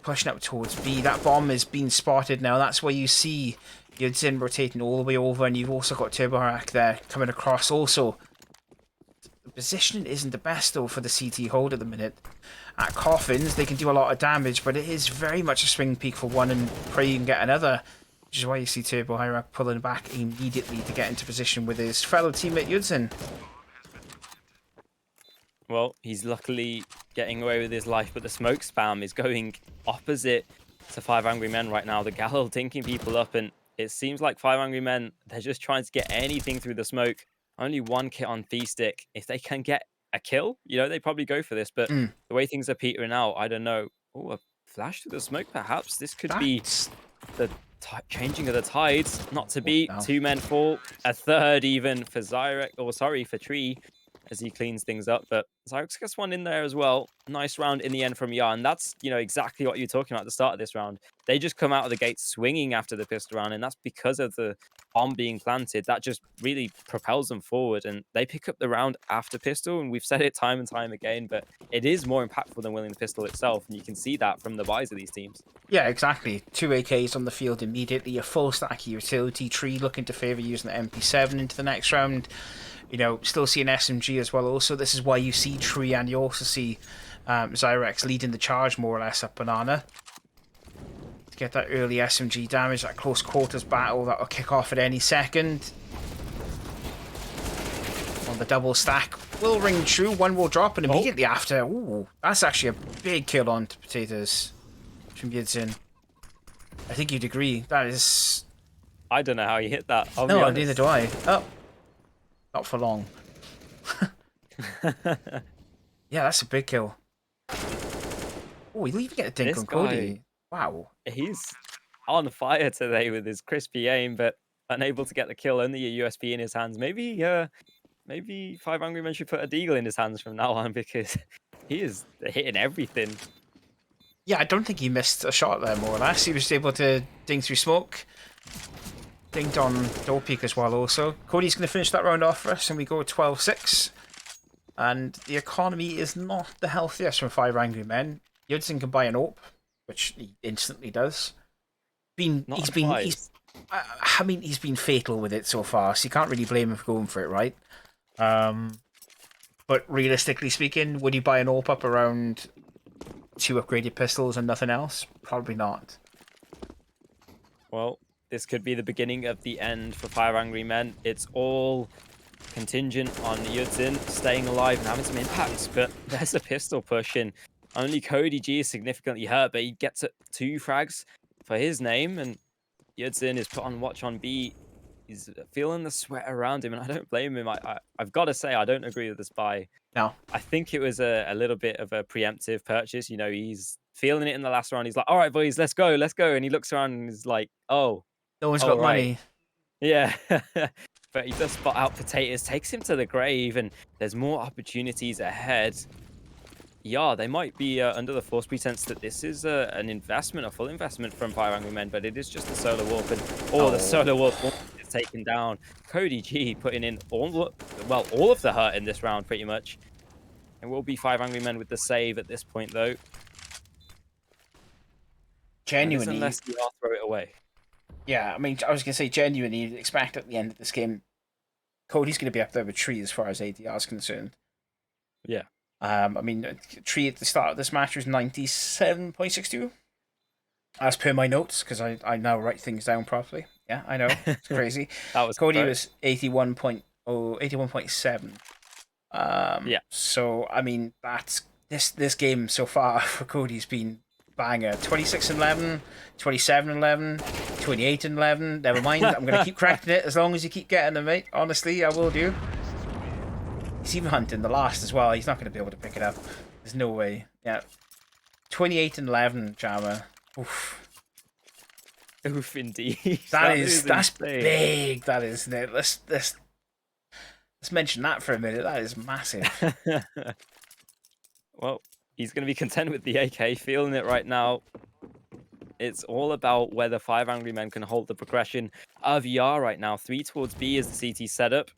pushing up towards B. That bomb is being spotted now. That's where you see Yudsin rotating all the way over, and you've also got TurboHack there coming across also. The positioning isn't the best, though, for the CT hold at the minute. At Coffins, they can do a lot of damage, but it is very much a swing peak for one and pray you can get another. Which is why you see TurboHack pulling back immediately to get into position with his fellow teammate Yudsin. Well, he's luckily getting away with his life, but the smoke spam is going opposite to 5 Angry Men right now. The Galil dinking people up, and it seems like 5 Angry Men, they're just trying to get anything through the smoke. Only one kit on Stick. If they can get a kill, they probably go for this. But the way things are petering out, I don't know. Oh, a flash through the smoke, perhaps. This could be the changing of the tides. Not to beat. No. 2 men fall. A third even for Zyrek, or sorry, for Tree, as he cleans things up. But Zyrex gets one in there as well. Nice round in the end from Yarn. That's, exactly what you're talking about at the start of this round. They just come out of the gate swinging after the pistol round, and that's because of the bomb being planted. That just really propels them forward, and they pick up the round after pistol, and we've said it time and time again, but it is more impactful than winning the pistol itself, and you can see that from the buys of these teams. Yeah, exactly. 2 AKs on the field immediately, a full stack of utility. Tree looking to favour using the MP7 into the next round. Still see an SMG as well also. This is why you see Tree, and you also see Zyrex leading the charge more or less up Banana. To get that early SMG damage, that close quarters battle that will kick off at any second. On the double stack will ring true. One will drop, and immediately after, ooh, that's actually a big kill on to Potatoes from Yudsin. I think you'd agree. That is... I don't know how you hit that. No, neither do I. Oh. Not for long. Yeah, that's a big kill. Oh, he'll even get a dink on Cody. Wow. He's on fire today with his crispy aim, but unable to get the kill. Only a USP in his hands. Maybe 5 Angry Men should put a deagle in his hands from now on, because he is hitting everything. Yeah, I don't think he missed a shot there, more or less. He was able to ding through smoke. Dinged on door peak as well also. Cody's going to finish that round off for us, and we go 12-6. And the economy is not the healthiest from 5 Angry Men. Yudsin can buy an AWP, which he instantly does. He's been fatal with it so far, so you can't really blame him for going for it, right? But realistically speaking, would he buy an AWP up around 2 upgraded pistols and nothing else? Probably not. Well, this could be the beginning of the end for 5 Angry Men. It's all contingent on Yudsin staying alive and having some impacts, but there's a pistol push, and only Cody G is significantly hurt, but he gets 2 frags for his name, and Yudsin is put on watch on B. He's feeling the sweat around him, and I don't blame him. I've got to say, I don't agree with this buy. No. I think it was a little bit of a preemptive purchase. He's feeling it in the last round. He's like, all right, boys, let's go. And he looks around and is like, oh. No one's got money. Yeah. But he does spot out Potatoes, takes him to the grave, and there's more opportunities ahead. Yeah, they might be under the false pretense that this is an investment, a full investment from 5 Angry Men, but it is just a solo warp, and the solo warp is taken down. Cody G putting in all of the hurt in this round, pretty much. It will be 5 Angry Men with the save at this point, though. Genuinely. Unless you throw it away. Yeah, I mean, I was going to say, genuinely, you'd expect at the end of this game, Cody's going to be up there with Tree as far as ADR is concerned. Yeah. I mean, Tree at the start of this match was 97.62, as per my notes, because I now write things down properly. Yeah, I know. It's crazy. That was Cody correct. was 81.7. Yeah. So I mean that's this game so far for Cody's been banger. 26-11, 27-11, 28-11. Never mind. I'm gonna keep cracking it as long as you keep getting them, mate. Honestly, I will do. He's even hunting the last as well. He's not gonna be able to pick it up. There's no way. Yeah. 28-11, Jammer. Oof. Oof, indeed. That's Insane. big. That is, isn't it? Let's mention that for a minute. That is massive. Well, he's going to be content with the AK, feeling it right now. It's all about whether 5 Angry Men can hold the progression of ER right now. 3 towards B is the CT setup.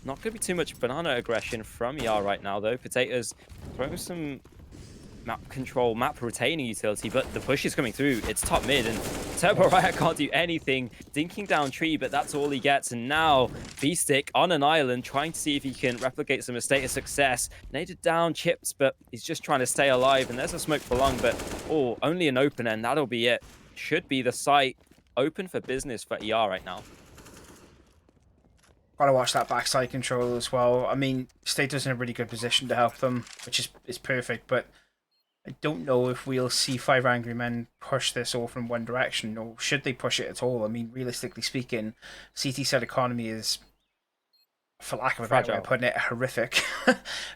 Not going to be too much banana aggression from ER right now, though. Potatoes throwing some map control, map retaining utility, but the push is coming through. It's top mid, and Turbo Riot can't do anything. Dinking down tree, but that's all he gets. And now V-Stick on an island, trying to see if he can replicate some state of success. Naded down chips, but he's just trying to stay alive. And there's a smoke for long, but only an open end. That'll be it. Should be the site open for business for ER right now. Gotta watch that backside control as well. I mean, Stato's in a really good position to help them, which is perfect, but I don't know if we'll see 5 Angry Men push this all from one direction, or should they push it at all. I mean, realistically speaking, CT set economy is, for lack of a better way of putting it, horrific.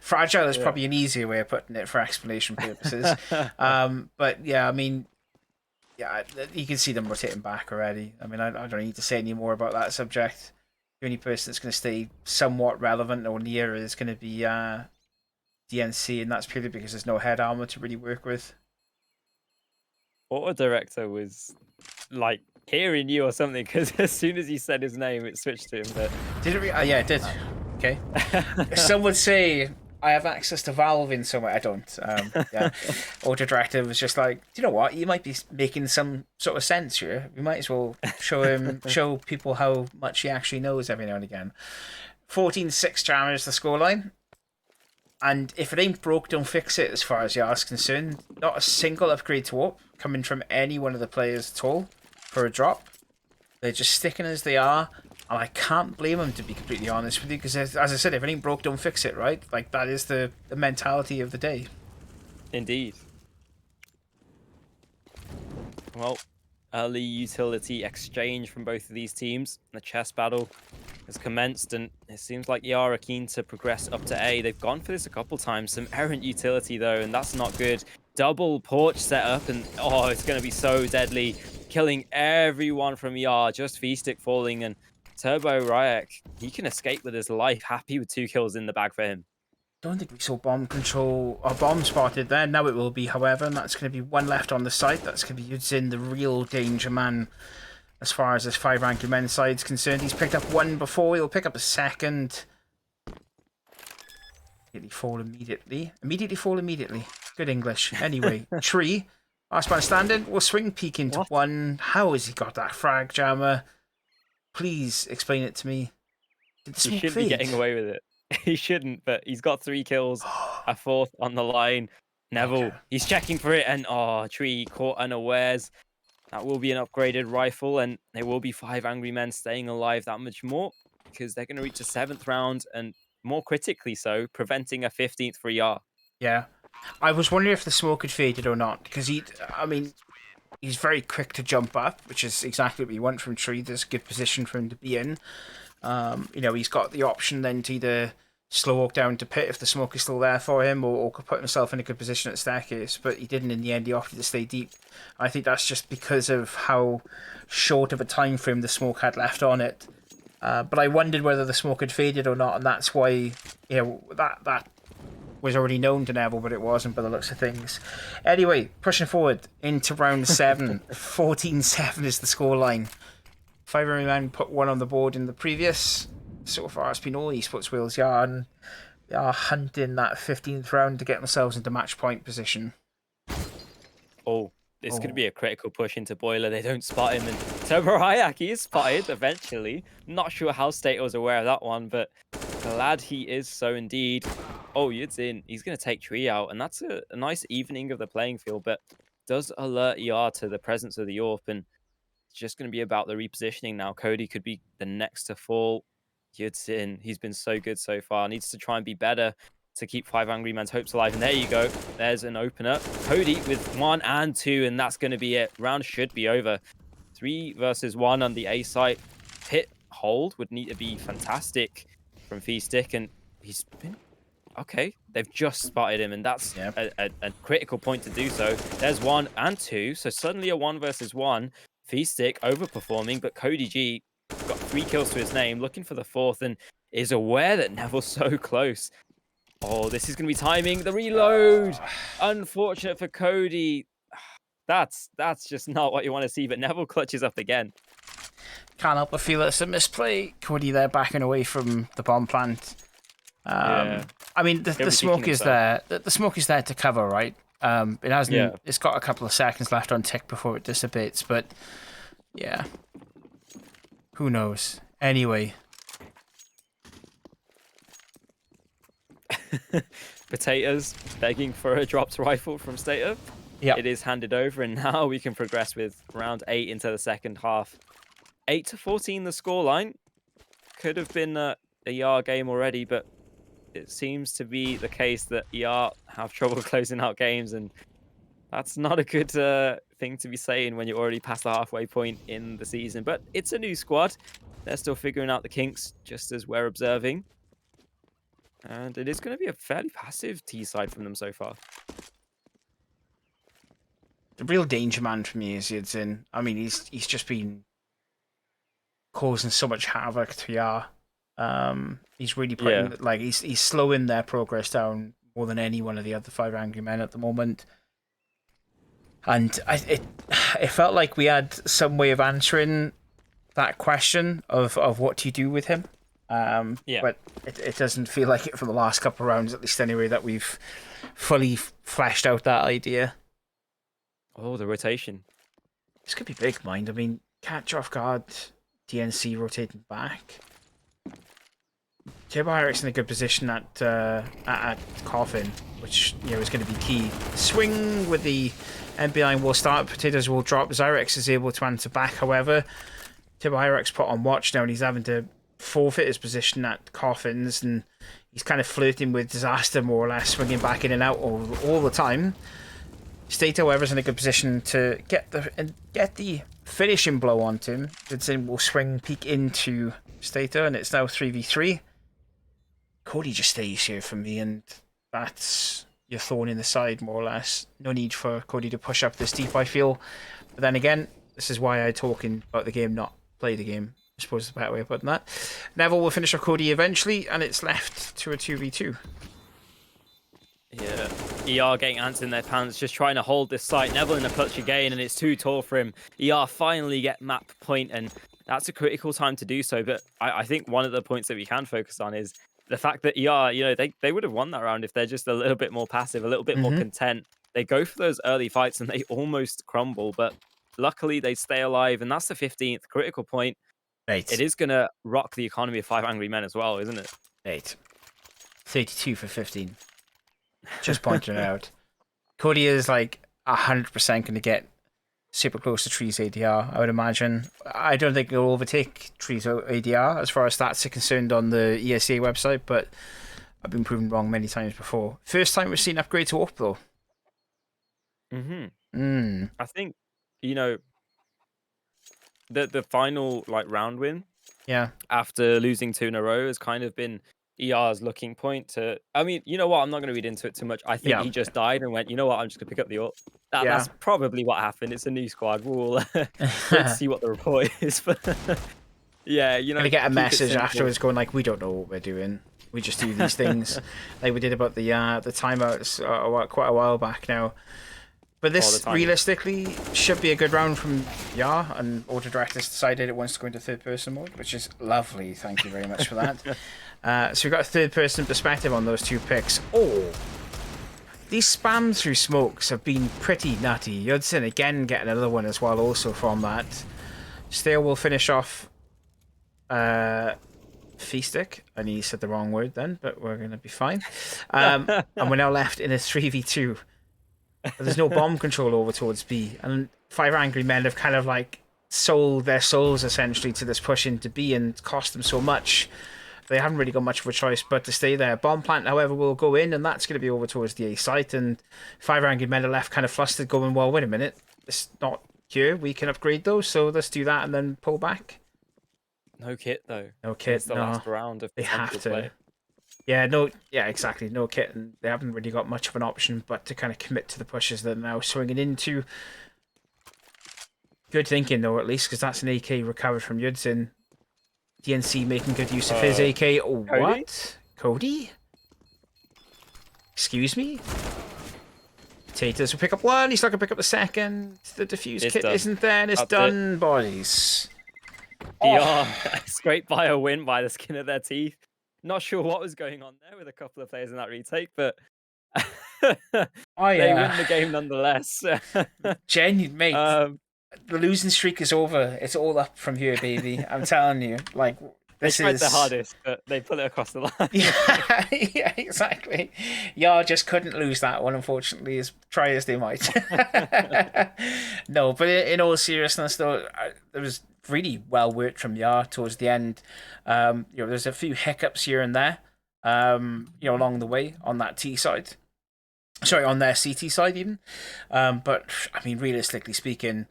Fragile is probably an easier way of putting it for explanation purposes. But yeah, I mean, yeah, you can see them rotating back already. I mean, I don't need to say any more about that subject. The only person that's going to stay somewhat relevant or near is going to be DNC, and that's purely because there's no head armor to really work with. Auto director was like hearing you or something, because as soon as you said his name, it switched to him. But did it? Yeah, it did. Okay. Some would say I have access to Valve in some way. I don't. Yeah. Auto director was just like, do you know what? You might be making some sort of sense here. We might as well show people how much he actually knows every now and again. 14-6 Jammers the scoreline. And if it ain't broke, don't fix it, as far as Yar's concerned. Not a single upgrade to up coming from any one of the players at all for a drop. They're just sticking as they are. And I can't blame them, to be completely honest with you, because as I said, if it ain't broke, don't fix it, right? Like, that is the mentality of the day. Indeed. Well, early utility exchange from both of these teams. The chess battle has commenced, and it seems like ER are keen to progress up to A. They've gone for this a couple times. Some errant utility, though, and that's not good. Double porch setup, and it's going to be so deadly. Killing everyone from ER, just V-Stick falling, and Turbo Ryak, he can escape with his life. Happy with 2 kills in the bag for him. Don't think we saw bomb control or bomb spotted there. Now it will be, however, and that's going to be one left on the site. That's going to be using the real danger man as far as this 5 Angry Men side's concerned. He's picked up one before. He'll pick up a second. Immediately fall immediately. Immediately fall immediately. Good English. Anyway, tree. Last man standing. We'll swing peek into one. How has he got that frag, Jammer? Please explain it to me. He shouldn't be getting away with it. He shouldn't, but he's got 3 kills, a 4th on the line. Neville, he's checking for it, and tree caught unawares. That will be an upgraded rifle, and there will be 5 Angry Men staying alive that much more, because they're going to reach a 7th round, and more critically so, preventing a 15th for ER. Yeah. I was wondering if the smoke had faded or not, because he's very quick to jump up, which is exactly what you want from Tree. There's a good position for him to be in. He's got the option then to either slow walk down to pit if the smoke is still there for him, or could put himself in a good position at staircase, but he didn't in the end. He opted to stay deep. I think that's just because of how short of a time frame the smoke had left on it. But I wondered whether the smoke had faded or not, and that's why that was already known to Neville, but it wasn't by the looks of things. Anyway, pushing forward into round 7. 14-7 is the scoreline. 5 Angry Men put one on the board in the previous. So far, it's been all Esports Wales Yard, and they are hunting that 15th round to get themselves into match point position. This could be a critical push into Boiler. They don't spot him, and Turbo Ryak, he is spotted eventually. Not sure how State was aware of that one, but glad he is so indeed. Yud's in. He's going to take Tree out, and that's a nice evening of the playing field, but does alert ER to the presence of the AWP, and It's just going to be about the repositioning now. Cody could be the next to fall. Yudsin, he's been so good so far. Needs to try and be better to keep 5 Angry Men's hopes alive. And there you go. There's an opener. Cody with 1 and 2, and that's going to be it. Round should be over. 3 versus 1 on the A site. Hit hold would need to be fantastic from Feastick, and he's been okay. They've just spotted him, and that's a critical point to do so. There's 1 and 2, so suddenly a 1 versus 1. Feastick overperforming, but Cody G got 3 kills to his name, looking for the 4th, and is aware that Neville's so close. Oh, this is going to be timing. The reload. Unfortunate for Cody. That's just not what you want to see, but Neville clutches up again. Can't help but feel it's a misplay. Cody there backing away from the bomb plant. I mean, the smoke is there. The smoke is there to cover, right? It hasn't. Yeah. It's got a couple of seconds left on tick before it dissipates, but yeah, who knows? Anyway, Potatoes begging for a dropped rifle from Stater. Yeah, it is handed over, and now we can progress with round 8 into the second half. 8-14 the scoreline. Could have been a ER game already, but it seems to be the case that ER have trouble closing out games, and that's not a good thing to be saying when you're already past the halfway point in the season. But it's a new squad. They're still figuring out the kinks, just as we're observing. And it is going to be a fairly passive T side from them so far. The real danger man for me is Yudsin. I mean, he's just been causing so much havoc to ER. He's really putting like he's slowing their progress down more than any one of the other 5 Angry Men at the moment. And it felt like we had some way of answering that question of what do you do with him. But it doesn't feel like it from the last couple of rounds, at least anyway, that we've fully fleshed out that idea. Oh, the rotation. This could be big, mind. I mean, catch off guard, DNC rotating back. JammerCS in a good position at Coffin, which is going to be key. Swing with the MBI will start. Potatoes will drop. Zyrex is able to answer back. However, JammerCS put on watch now, and he's having to forfeit his position at Coffins, and he's kind of flirting with disaster more or less, swinging back in and out all the time. State, however, is in a good position to get the finishing blow onto him. Goodson will swing peek into Stater, and it's now 3v3. Cody just stays here for me, and that's your thorn in the side, more or less. No need for Cody to push up this deep, I feel. But then again, this is why I'm talking about the game, not play the game. I suppose is a better way of putting that. Neville will finish off Cody eventually, and it's left to a 2v2. Yeah, ER getting ants in their pants, just trying to hold this site. Neville in a clutch again, and it's too tall for him. ER finally get map point, and that's a critical time to do so. But I think one of the points that we can focus on is the fact that ER, they would have won that round if they're just a little bit more passive, a little bit more content. They go for those early fights, and they almost crumble, but luckily they stay alive, and that's the 15th critical point. 8. It is going to rock the economy of 5 Angry Men as well, isn't it? 8. 32 for 15. Just pointing it out. Cody is like 100% going to get super close to Tree's ADR, I would imagine. I don't think he'll overtake Tree's ADR as far as stats are concerned on the ESA website, but I've been proven wrong many times before. First time we've seen upgrade to up, though. I think, the final round win after losing 2 in a row has kind of been ER's looking point to... I mean, you know what? I'm not going to read into it too much. I think he just died and went, you know what? I'm just going to pick up the ult. That's probably what happened. It's a new squad. Let's see what the report is. But yeah, Gonna get a message afterwards going like, we don't know what we're doing. We just do these things. Like we did about the timeouts quite a while back now. But this realistically should be a good round from Yar, and Auto Director's decided it wants to go into third person mode, which is lovely. Thank you very much for that. So we've got a third person perspective on those 2 picks. Oh, these spams through smokes have been pretty nutty. Yudsin again getting another one as well, also from that. Stale will finish off Feastick, and he said the wrong word then, but we're going to be fine. And we're now left in a 3v2. But there's no bomb control over towards B, and 5 Angry Men have kind of sold their souls essentially to this push into B and cost them so much. They haven't really got much of a choice but to stay there. Bomb plant, however, will go in, and that's going to be over towards the A site. And 5 men are left kind of flustered, going, well, wait a minute, it's not here. We can upgrade those, so let's do that and then pull back. No kit though. No kit. It's the last round of they have to. Play. Yeah, exactly. No kit, and they haven't really got much of an option but to kind of commit to the pushes that are now swinging into. Good thinking, though, at least, because that's an AK recovered from Yudsin. DNC making good use of his AK. Oh, Cody? What? Cody? Excuse me? Potatoes will pick up one. He's not going to pick up the second. The defuse kit isn't there, and it's done, boys. DR scraped by a win by the skin of their teeth. Not sure what was going on there with a couple of players in that retake, but they win the game nonetheless. Genuine, mate. The losing streak is over. It's all up from here, baby. I'm telling you. Like, this they tried their hardest, but they pull it across the line. Yeah, exactly. Yar just couldn't lose that one, unfortunately, as try as they might. No, but in all seriousness, though, there was really well worked from Yar towards the end. There's a few hiccups here and there, along the way on that T side. Sorry, on their CT side even. But, I mean, realistically speaking,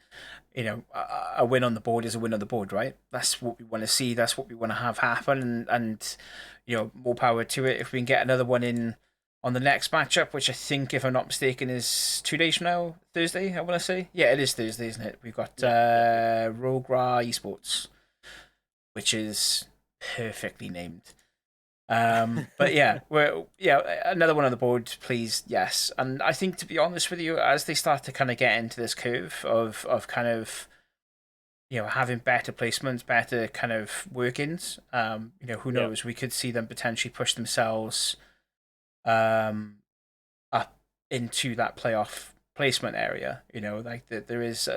a win on the board is a win on the board, right? That's what we want to see. That's what we want to have happen. And more power to it. If we can get another one in on the next matchup, which I think, if I'm not mistaken, is 2 days from now, Thursday, I want to say. Yeah, it is Thursday, isn't it? We've got Rogra Esports, which is perfectly named. But yeah, another one on the board, please. Yes. And I think, to be honest with you, as they start to kind of get into this curve of kind of, having better placements, better kind of workings, who knows, we could see them potentially push themselves up into that playoff placement area. Like there is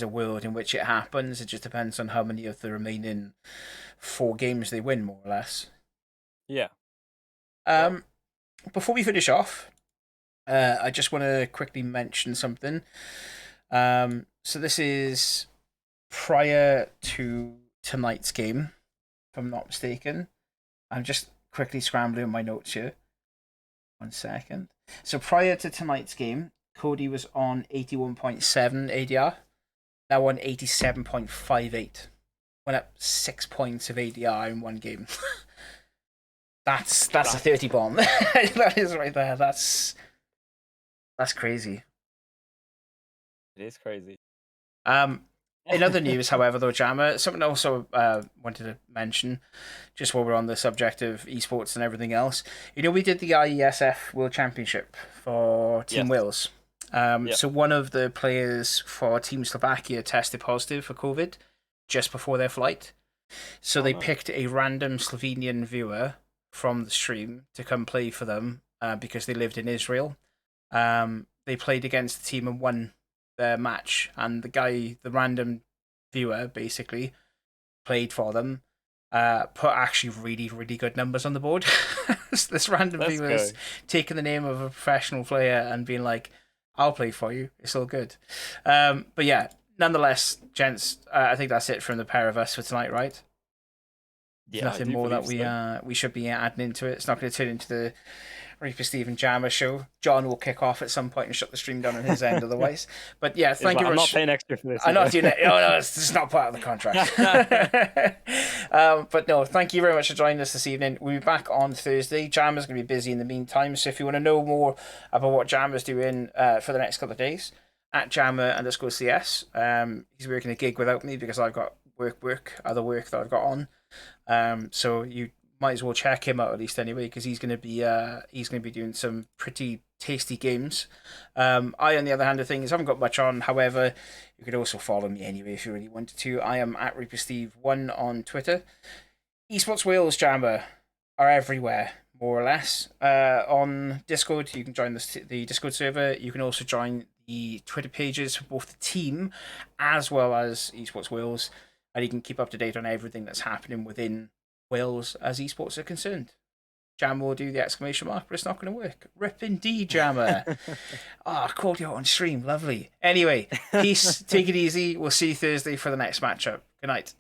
a world in which it happens. It just depends on how many of the remaining 4 games they win, more or less. Yeah. Before we finish off, I just want to quickly mention something. So this is prior to tonight's game, if I'm not mistaken. I'm just quickly scrambling my notes here. 1 second. So prior to tonight's game, Cody was on 81.7 ADR, now on 87.58. Went up 6 points of ADR in one game. That's a 30 bomb. That is right there. That's crazy. It is crazy. In other news, however, though, Jammer, something I also wanted to mention, just while we're on the subject of esports and everything else. We did the IESF World Championship for Team Wales. So one of the players for Team Slovakia tested positive for COVID just before their flight. So they picked a random Slovenian viewer from the stream to come play for them because they lived in Israel. They played against the team and won their match, and the random viewer basically played for them, put actually really, really good numbers on the board. This random viewer's taking the name of a professional player and being like, I'll play for you, it's all good. But yeah, nonetheless, gents, I think that's it from the pair of us for tonight, right? Yeah, nothing more that we should be adding into it. It's not going to turn into the ReaperSteve and Jammer show. John will kick off at some point and shut the stream down on his end otherwise. But yeah, thank you very much. I'm not paying extra for this. I'm not doing it. No, it's not part of the contract. But no, thank you very much for joining us this evening. We'll be back on Thursday. Jammer's going to be busy in the meantime, so if you want to know more about what Jammer's doing for the next couple of days, at Jammer_CS. He's working a gig without me because I've got other work that I've got on. So you might as well check him out at least anyway, because he's going to be doing some pretty tasty games. I, on the other hand of things, haven't got much on. However, you could also follow me anyway if you really wanted to. I am at ReaperSteve1 on Twitter. Esports Wales Jammer are everywhere, more or less. On Discord, you can join the Discord server. You can also join the Twitter pages for both the team as well as Esports Wales, and you can keep up to date on everything that's happening within Wales as esports are concerned. Jammer will do the exclamation mark, but it's not going to work. Rip indeed, Jammer. I called you out on stream. Lovely. Anyway, peace. Take it easy. We'll see you Thursday for the next matchup. Good night.